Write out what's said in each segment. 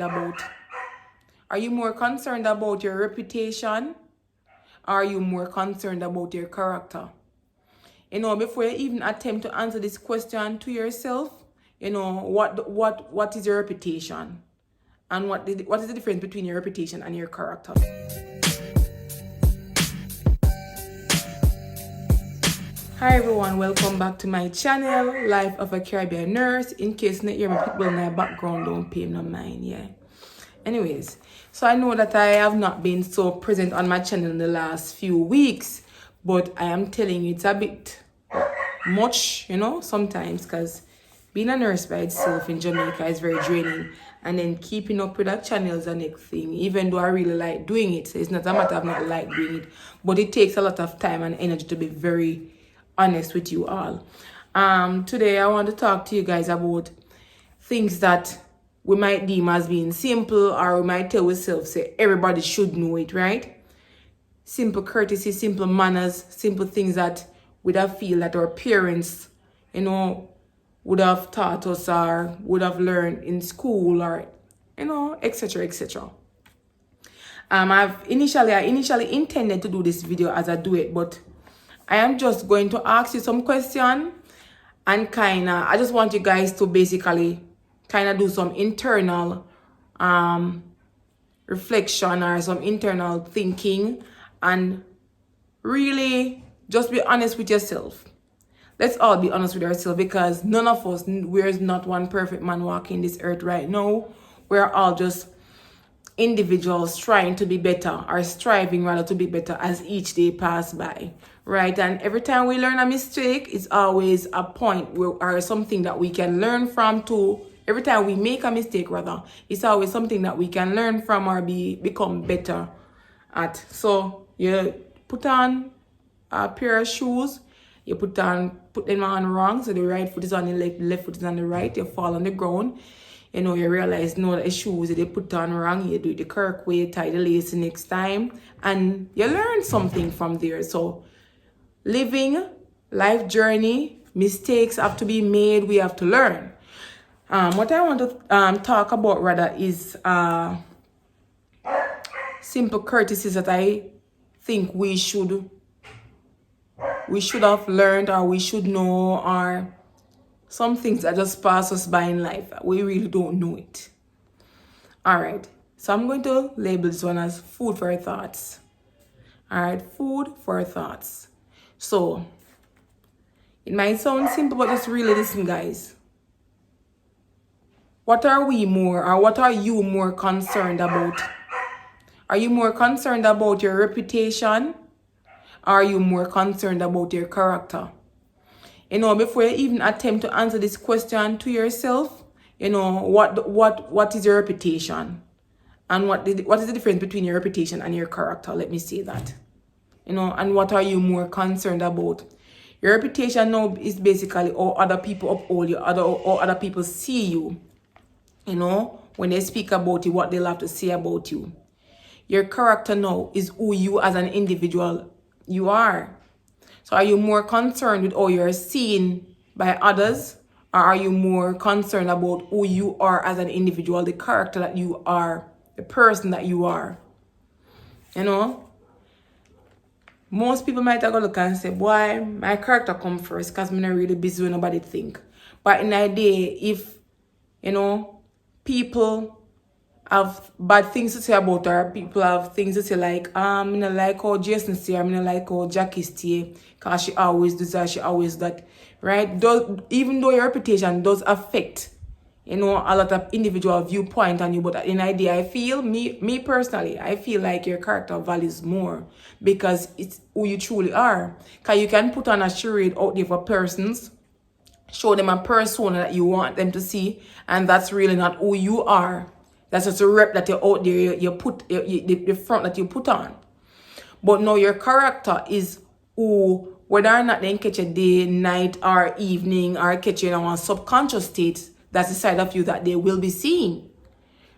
about? Are you more concerned about your reputation? Or are you more concerned about your character? Before you even attempt to answer this question to yourself, what is your reputation? And what is the difference between your reputation and your character? Hi everyone, welcome back to my channel, Life of a Caribbean Nurse. In case you hear me people in my background, don't pay no mind, yeah. Anyways, so I know that I have not been so present on my channel in the last few weeks, but I am telling you it's a bit much, sometimes, because being a nurse by itself in Jamaica is very draining, and then keeping up with that channel is the next thing. Even though I really like doing it, so it's not a matter of not like doing it, but it takes a lot of time and energy, to be very honest with you all. Today I want to talk to you guys about things that we might deem as being simple, or we might tell ourselves, say everybody should know it, right? Simple courtesy, simple manners, simple things that we'd have feel that our parents, would have taught us or would have learned in school, or etc, etc. I initially intended to do this video as a duet, but I am just going to ask you some question, and I just want you guys to basically do some internal reflection or some internal thinking, and really just be honest with yourself. Let's all be honest with ourselves, because none of us, we're not one perfect man walking this earth right now. We're all just individuals trying to be better, or striving rather to be better as each day pass by, right? And every time we learn a mistake, it's always a point or something that we can learn from too. Every time we make a mistake, rather, it's always something that we can learn from or become better at. So you put on a pair of shoes, you put them on wrong, so the right foot is on the left foot is on the right, you fall on the ground. You realize that the shoes that they put on wrong, you do it the correct way, tie the lace next time, and you learn something from there. So living life journey, mistakes have to be made, we have to learn. What I want to talk about rather is simple courtesies that I think we should have learned, or we should know, or some things that just pass us by in life. We really don't know it. All right. So I'm going to label this one as food for thoughts. All right. Food for thoughts. So it might sound simple, but just really listen, guys. What are we more, or what are you more concerned about? Are you more concerned about your reputation? Or are you more concerned about your character? Before you even attempt to answer this question to yourself, what is your reputation? And what is the difference between your reputation and your character? Let me say that. And what are you more concerned about? Your reputation now is basically how other people uphold you, how other people see you. When they speak about you, what they'll have to say about you. Your character now is who you as an individual you are. So are you more concerned with how you're seen by others, or are you more concerned about who you are as an individual, the character that you are, the person that you are? Most people might have a look and say, boy, my character come first, because I'm not really busy with nobody think. But in a day, if, people have bad things to say about her, people have things to say like, I don't like how Jason stay, I don't like how Jackie stay, because she always does that, she always that, right? Even though your reputation does affect, a lot of individual viewpoint on you, but in idea, I feel, me personally, I feel like your character values more, because it's who you truly are. Because you can put on a charade out there for persons, show them a persona that you want them to see, and that's really not who you are. That's just a rep that you're out there, you put the front that you put on. But now your character is who, whether or not they catch a day, night, or evening, or catch you in a subconscious state, that's the side of you that they will be seeing.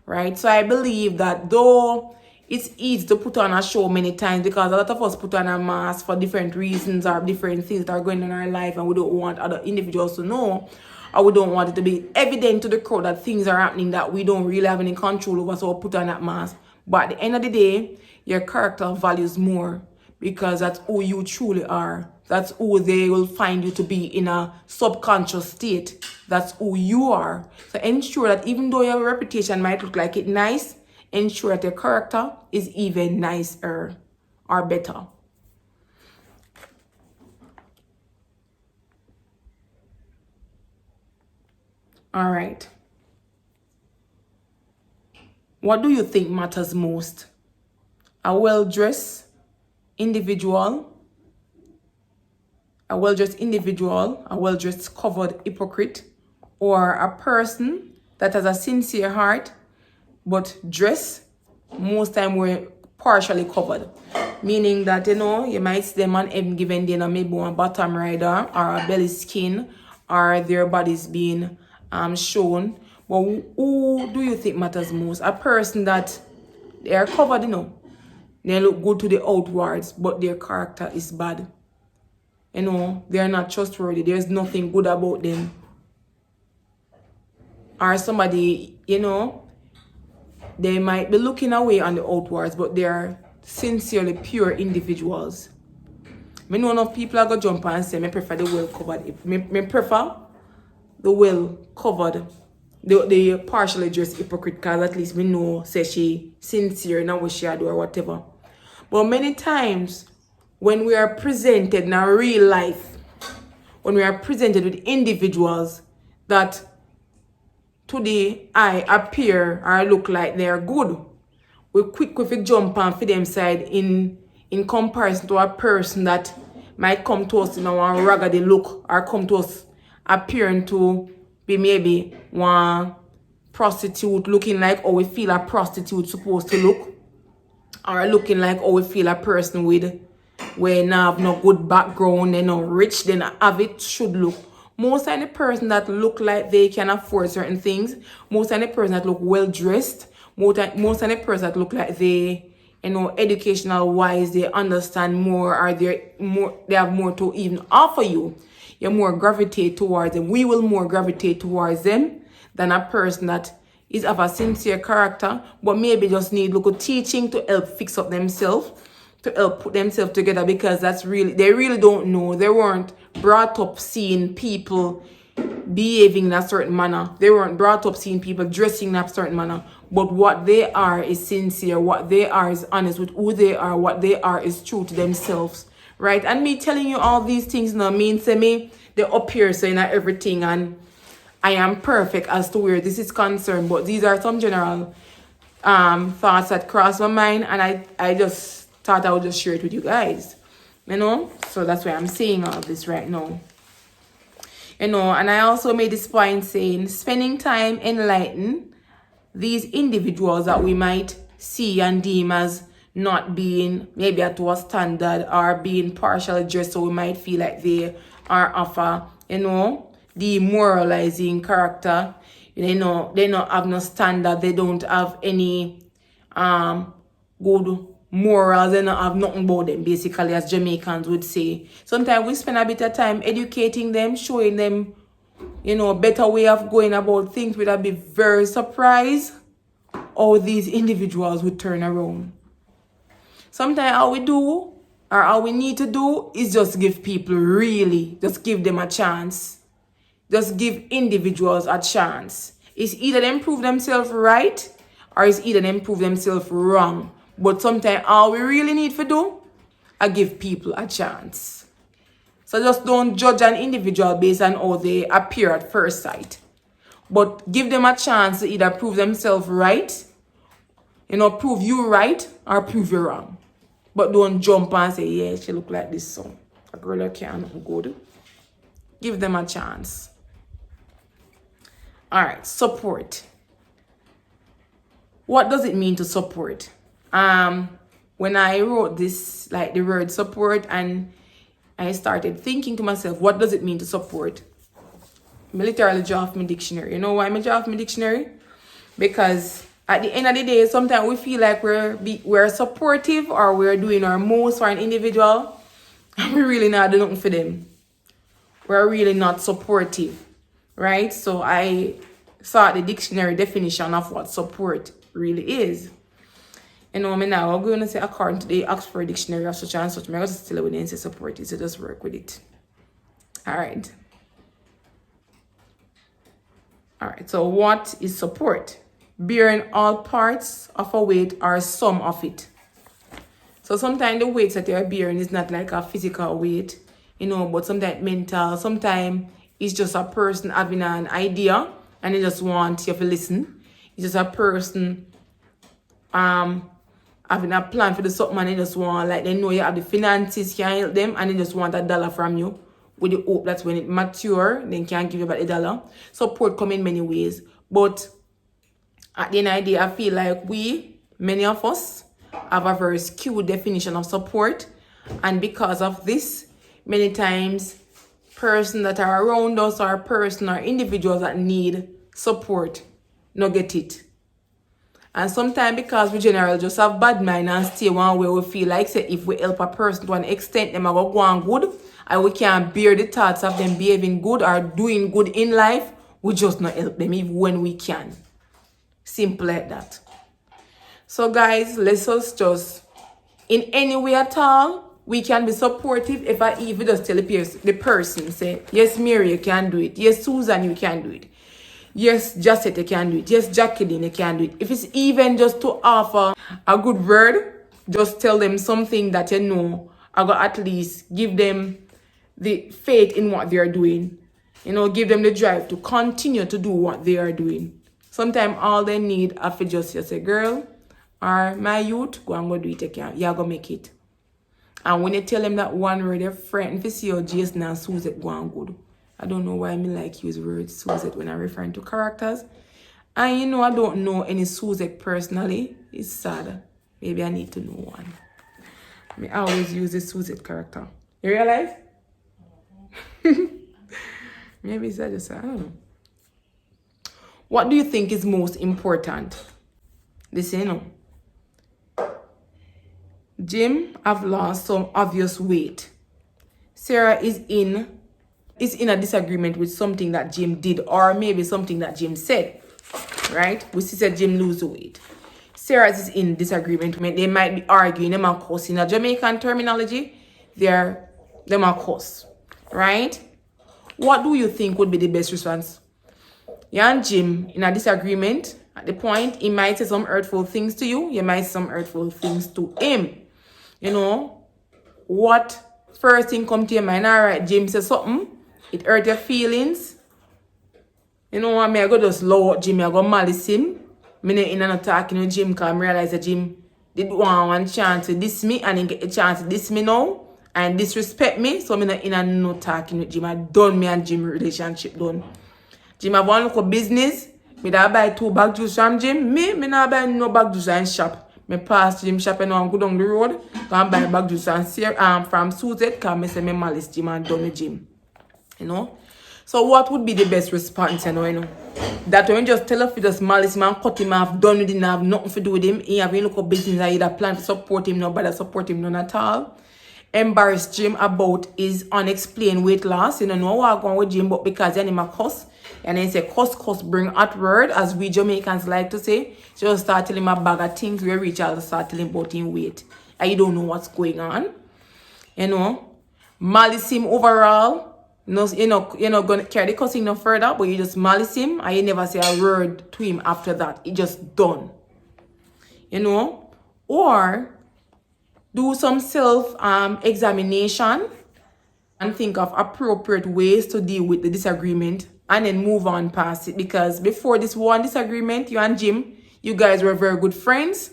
Right? So I believe that though it's easy to put on a show many times, because a lot of us put on a mask for different reasons or different things that are going on in our life, and we don't want other individuals to know, or we don't want it to be evident to the crowd that things are happening that we don't really have any control over, so we put on that mask. But at the end of the day, your character values more because that's who you truly are. That's who they will find you to be in a subconscious state. That's who you are. So ensure that even though your reputation might look like it nice, ensure that your character is even nicer or better. All right. What do you think matters most? A well-dressed individual, a well-dressed covered hypocrite, or a person that has a sincere heart but dress most time we're partially covered, meaning that you might see them on any given day, maybe one bottom rider or a belly skin or their bodies being shown. But who do you think matters most? A person that they are covered, they look good to the outwards, but their character is bad. They are not trustworthy. There's nothing good about them. Or somebody, they might be looking away on the outwards, but they are sincerely pure individuals. I know enough people are going to jump and say, I prefer the well covered. I prefer the well covered, the partially dressed hypocrite, because at least we know, say she sincere in what she do or whatever. But many times, when we are presented in our real life, when we are presented with individuals that to the eye appear or look like they are good, we quick if we jump on for them side in comparison to a person that might come to us in a raggedy look or come to us appearing to be maybe one prostitute, looking like how we feel a prostitute supposed to look, or looking like how we feel a person with when have no good background, they not rich, they not have it, should look. Most of the person that look like they can afford certain things, most of the person that look well dressed, most of the person that look like they, educational wise, they understand more, or they have more to even offer you. You more gravitate towards them. We will more gravitate towards them than a person that is of a sincere character, but maybe just need local teaching to help fix up themselves, to help put themselves together, because they really don't know. They weren't brought up seeing people behaving in a certain manner. They weren't brought up seeing people dressing in a certain manner. But what they are is sincere. What they are is honest with who they are. What they are is true to themselves. Right? And me telling you all these things now means to me, they appear saying everything and I am perfect as to where this is concerned. But these are some general thoughts that crossed my mind, and I just thought I would just share it with you guys. So that's why I'm saying all this right now. And I also made this point saying spending time enlightening these individuals that we might see and deem as not being maybe at a standard or being partially dressed, so we might feel like they are of a, demoralizing character. They don't have no standard. They don't have any good morals. They don't have nothing about them, basically, as Jamaicans would say. Sometimes we spend a bit of time educating them, showing them, better way of going about things. We'd be very surprised how these individuals would turn around. Sometimes all we do, or all we need to do, is just give people just give them a chance. Just give individuals a chance. It's either them prove themselves right, or it's either them prove themselves wrong. But sometimes all we really need to do, is give people a chance. So just don't judge an individual based on how they appear at first sight. But give them a chance to either prove themselves right, prove you right, or prove you wrong. But don't jump and say, yeah, she look like this, so a girl that can't good. Give them a chance. All right, support. What does it mean to support? When I wrote this, like the word support, and I started thinking to myself, what does it mean to support? I literally draft my dictionary. You know why I draft my dictionary? Because at the end of the day, sometimes we feel like we're supportive or we're doing our most for an individual, and we really not doing nothing for them. We're really not supportive. right? So I saw the dictionary definition of what support really is. You know, me now, I'm going to say according to the Oxford Dictionary of such and such, I'm going to still with the say support is, so just work with it. All right. All right, so what is support? Bearing all parts of a weight or some of it. So sometimes the weights that you're bearing is not like a physical weight, you know, but sometimes mental. Sometimes it's just a person having an idea and they just want you to listen. It's just a person having a plan for the something and they just want, like, they know you have the finances, can help them, and they just want $1 from you with the hope that when it mature, they can give you back the $1. Support come in many ways. But at the end of the day, I feel like many of us, have a very skewed definition of support. And because of this, many times, persons that are around us or person or individuals that need support, not get it. And sometimes because we generally just have bad mind and stay one way, we feel like, say, if we help a person to an extent, them are go on good, and we can't bear the thoughts of them behaving good or doing good in life, we just not help them even when we can. Simple like that. So guys, let's just, in any way at all, we can be supportive. If I even just tell the person, say, yes, Mary, you can do it. Yes, Susan, you can do it. Yes, Jacette, you can do it. Yes, Jacqueline, you can do it. If it's even just to offer a good word, just tell them something that you know, I got at least give them the faith in what they are doing. You know, give them the drive to continue to do what they are doing. Sometimes all they need is to just say, girl, or my youth, go and go do it again. You're going to make it. And when you tell them that one word, they're frightened to see your Jason and Suzette go and good. I don't know why I like use words Suzette when I'm referring to characters. And you know, I don't know any Suzette personally. It's sad. Maybe I need to know one. I always use the Suzette character. You realize? Maybe it's just, I don't know. What do you think is most important? Listen, you know. Jim have lost some obvious weight. Sarah is in a disagreement with something that Jim did or maybe something that Jim said. Right? We see that Jim lose weight. Sarah is in disagreement. They might be arguing. They might cuss. In a Jamaican terminology, they might cuss. Right? What do you think would be the best response? You and Jim in a disagreement. At the point, he might say some hurtful things to you. You might say some hurtful things to him. You know, what first thing come to your mind? All right, Jim says something. It hurt your feelings. You know what? I go just low Jim. I go malice him. I'm not talking to Jim because I realize that Jim did want one chance to diss me and he get a chance to diss me now and disrespect me. So I'm not talking with Jim. I done me and Jim relationship done. Jim have one look of business. Me da buy 2 bag juice from Jim. Me not buy no bag juice in shop. Me pass Jim shop and now go down the road. Go and buy bag juice and from Suzette because I say me malice Jim and done with Jim. You know? So what would be the best response, you know? That when you just tell if you just malice him and cut him off, done with him, have nothing to do with him. He have any look of business that either plan to support him, nobody support him, none at all. Embarrass Jim about his unexplained weight loss. You know what going with Jim, but because he's a cuss. And then say cuss bring out word, as we Jamaicans like to say. Just start telling him a bag of things where Richard start telling about him weight. And you don't know what's going on. You know. Malice him overall. You're not gonna carry the cussing no further, but you just malice him and you never say a word to him after that. It just done. You know? Or do some self-examination and think of appropriate ways to deal with the disagreement and then move on past it. Because before this one disagreement, you and Jim, you guys were very good friends.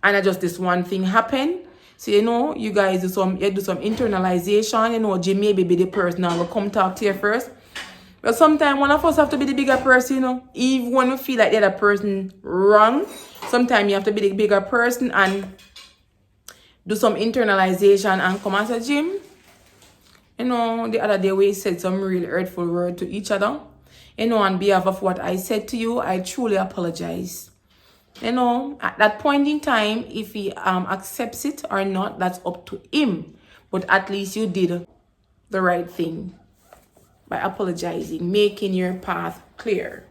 And just this one thing happened. So, you know, you guys do some internalization. You know, Jim maybe be the person that will come talk to you first. But sometimes one of us have to be the bigger person, you know. Even when we feel like the other person wrong, sometimes you have to be the bigger person and do some internalization and come and say, Jim, you know, the other day we said some really hurtful word to each other. You know, on behalf of what I said to you, I truly apologize. You know, at that point in time, if he accepts it or not, that's up to him. But at least you did the right thing. by apologizing, making your path clear.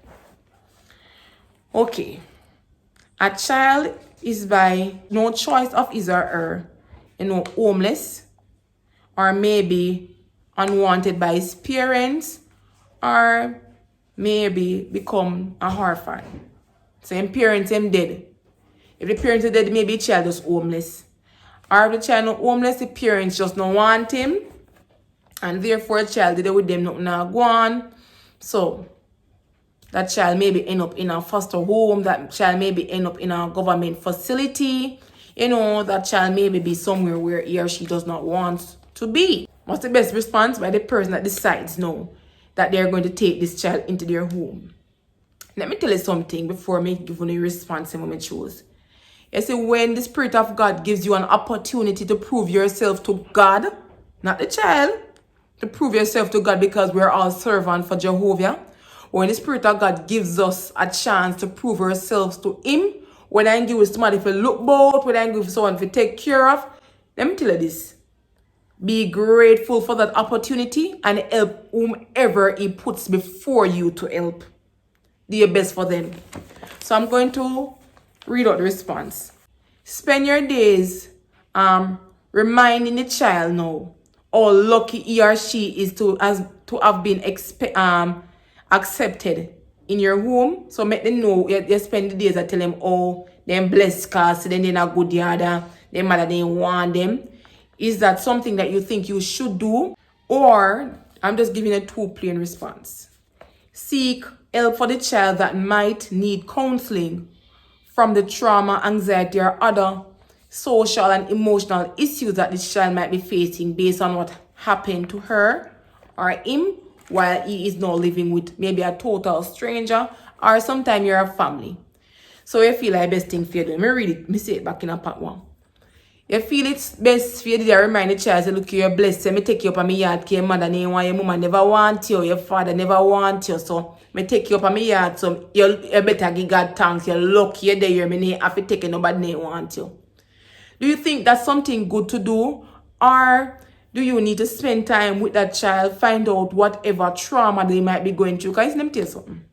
Okay. A child is by no choice of his or her, homeless, or maybe unwanted by his parents, or maybe become a orphan. So his parents him dead. If the parents are dead, maybe the child is homeless. Or if the child not homeless, the parents just don't want him. And therefore the child did with them nothing now go on. So that child maybe end up in a foster home. That child maybe end up in a government facility. That child maybe be somewhere where he or she does not want to be. What's the best response? By the person that decides no, that they're going to take this child into their home. Let me tell you something before I give you a response and I choose. You see, when the Spirit of God gives you an opportunity to prove yourself to God, not the child, to prove yourself to God, because we're all servants for Jehovah. When the Spirit of God gives us a chance to prove ourselves to Him, when I give somebody to look about, when I give someone to take care of, let me tell you this. Be grateful for that opportunity and help whomever He puts before you to help. Do your best for them. So I'm going to read out the response. Spend your days reminding the child now how lucky he or she is to have been accepted in your home. So make them know you spend the days that tell them, oh, they're blessed because then they're not good yard, their mother didn't want them. Is that something that you think you should do? Or I'm just giving a two plain response. Seek help for the child that might need counseling from the trauma, anxiety, or other social and emotional issues that this child might be facing based on what happened to her or him while he is now living with maybe a total stranger, or sometimes you're a family. So you feel like best thing for you to do. Let me read it. Me say it back in a part one. You feel it's best for you to remind the child, say, look, you're blessed. Say, me take you up on my yard, your mother name want, your mama never want you, your father never want you. So me take you up on my yard, so you better give God thanks. You're lucky you're there, me have to take you, nobody name want you. Do you think that's something good to do? Or do you need to spend time with that child, find out whatever trauma they might be going through? Guys, let me tell you something.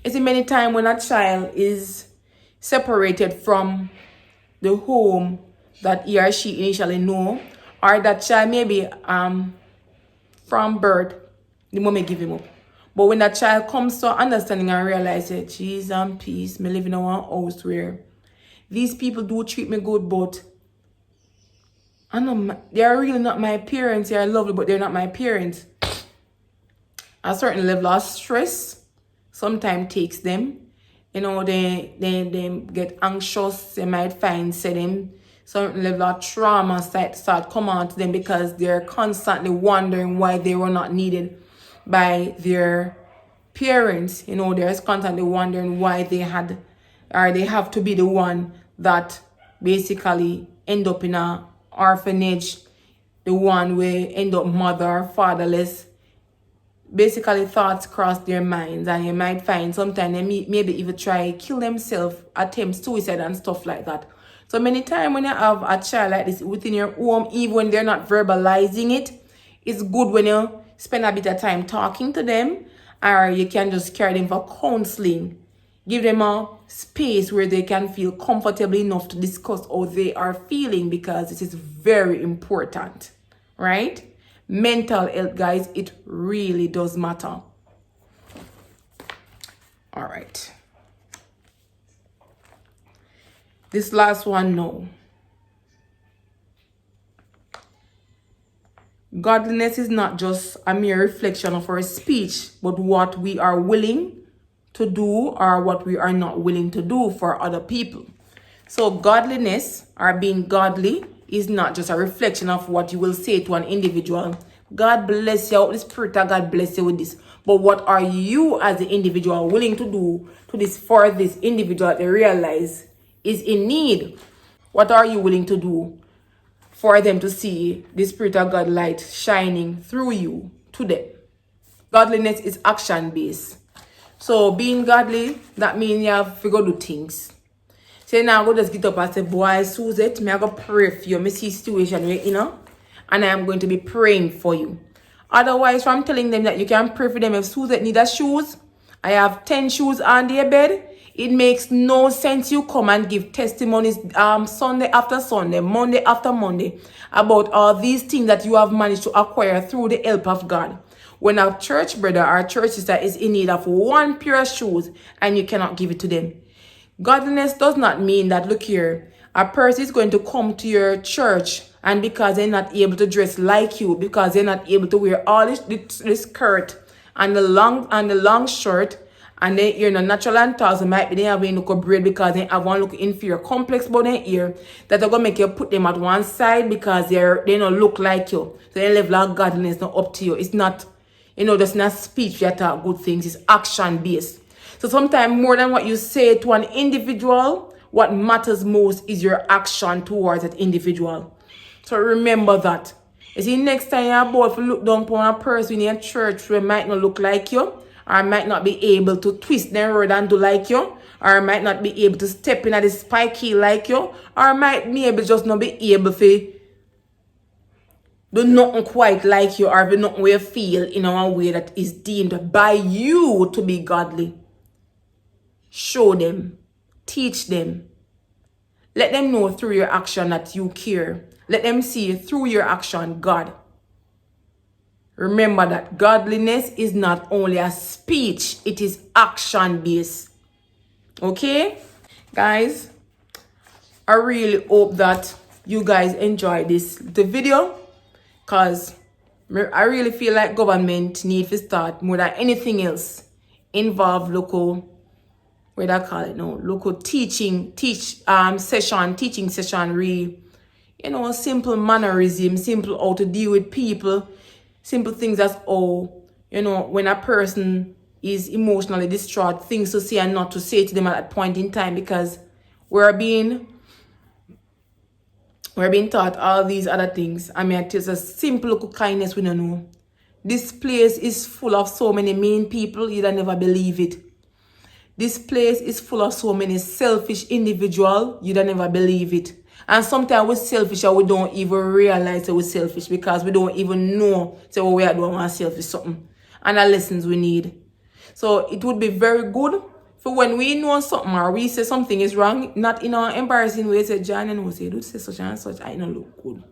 You see, many times when a child is separated from the home that he or she initially know, or that child maybe from birth, the moment give him up. But when that child comes to understanding and realize that, Jesus and peace, me live in a house where these people do treat me good, but I know they are really not my parents. They are lovely, but they're not my parents. A certain level of stress sometimes takes them. They get anxious. They might find certain level of trauma start come on to them because they're constantly wondering why they were not needed by their parents. They're constantly wondering why they have to be the one that basically end up in a orphanage, the one where end up mother, fatherless. Basically, thoughts cross their minds, and you might find sometimes they maybe even try kill themselves, attempt suicide and stuff like that. So many times when you have a child like this within your home, even when they're not verbalizing it, it's good when you spend a bit of time talking to them, or you can just carry them for counseling. Give them a space where they can feel comfortable enough to discuss how they are feeling, because it is very important, right? Mental health, guys, it really does matter. All right. This last one, no. Godliness is not just a mere reflection of our speech, but what we are willing to do or what we are not willing to do for other people. So godliness, or being godly, is not just a reflection of what you will say to an individual. God bless you. The Spirit of God bless you with this. But what are you as the individual willing to do to this for this individual that they realize is in need? What are you willing to do for them to see the Spirit of God light shining through you to them? Godliness is action-based. So being godly, that means you have to go do things. So now I go just get up and say, boy, Suzette, I go pray for you. I see situation where, and I am going to be praying for you. Otherwise, from telling them that you can pray for them if Suzette need a shoes, I have 10 shoes on their bed. It makes no sense you come and give testimonies Sunday after Sunday, Monday after Monday about all these things that you have managed to acquire through the help of God. When a church brother or church sister is in need of one pair of shoes and you cannot give it to them. Godliness does not mean that, look here, a person is going to come to your church and because they're not able to dress like you, because they're not able to wear all this skirt and the long shirt, and then you're not natural and tall, so might be they have a look braid because they have one look inferior complex about their ear that are gonna make you put them at one side because they don't look like you. So their level of godliness not up to you. It's not, just not speech that are good things, it's action based. So sometimes more than what you say to an individual, what matters most is your action towards that individual. So remember that. You see, next time you're about to look down upon a person in your church who might not look like you, or might not be able to twist their word and do like you, or might not be able to step in at the spiky like you, or might maybe just not be able to do nothing quite like you, or do nothing where you feel in a way that is deemed by you to be godly. Show them, teach them. Let them know through your action that you care. Let them see through your action God. Remember that godliness is not only a speech, it is action based. Okay? Guys, I really hope that you guys enjoy the video, because I really feel like government need to start more than anything else involve local, what do I call it now? Local teaching session, simple mannerism, simple how to deal with people, simple things as when a person is emotionally distraught, things to say and not to say to them at that point in time, because we're being taught all these other things. I mean, it's a simple look of kindness we don't know. This place is full of so many mean people, you'd never believe it. This place is full of so many selfish individuals, you'd never believe it. And sometimes we're selfish and we don't even realize that we're selfish because we don't even know what we are doing ourselves is something. And the lessons we need. So it would be very good for when we know something or we say something is wrong, not in an embarrassing way, say, John, say, don't say such and such, I don't look good.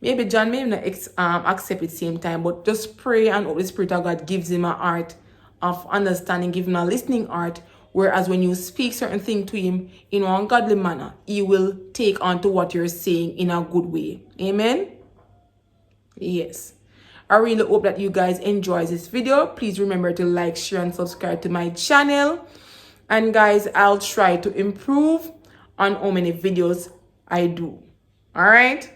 Maybe John may not accept at the same time, but just pray and hope the Spirit of God gives him a heart of understanding, give him a listening heart. Whereas when you speak certain things to him in an ungodly manner, he will take on to what you're saying in a good way. Amen? Yes. I really hope that you guys enjoy this video. Please remember to like, share, and subscribe to my channel. And guys, I'll try to improve on how many videos I do. Alright?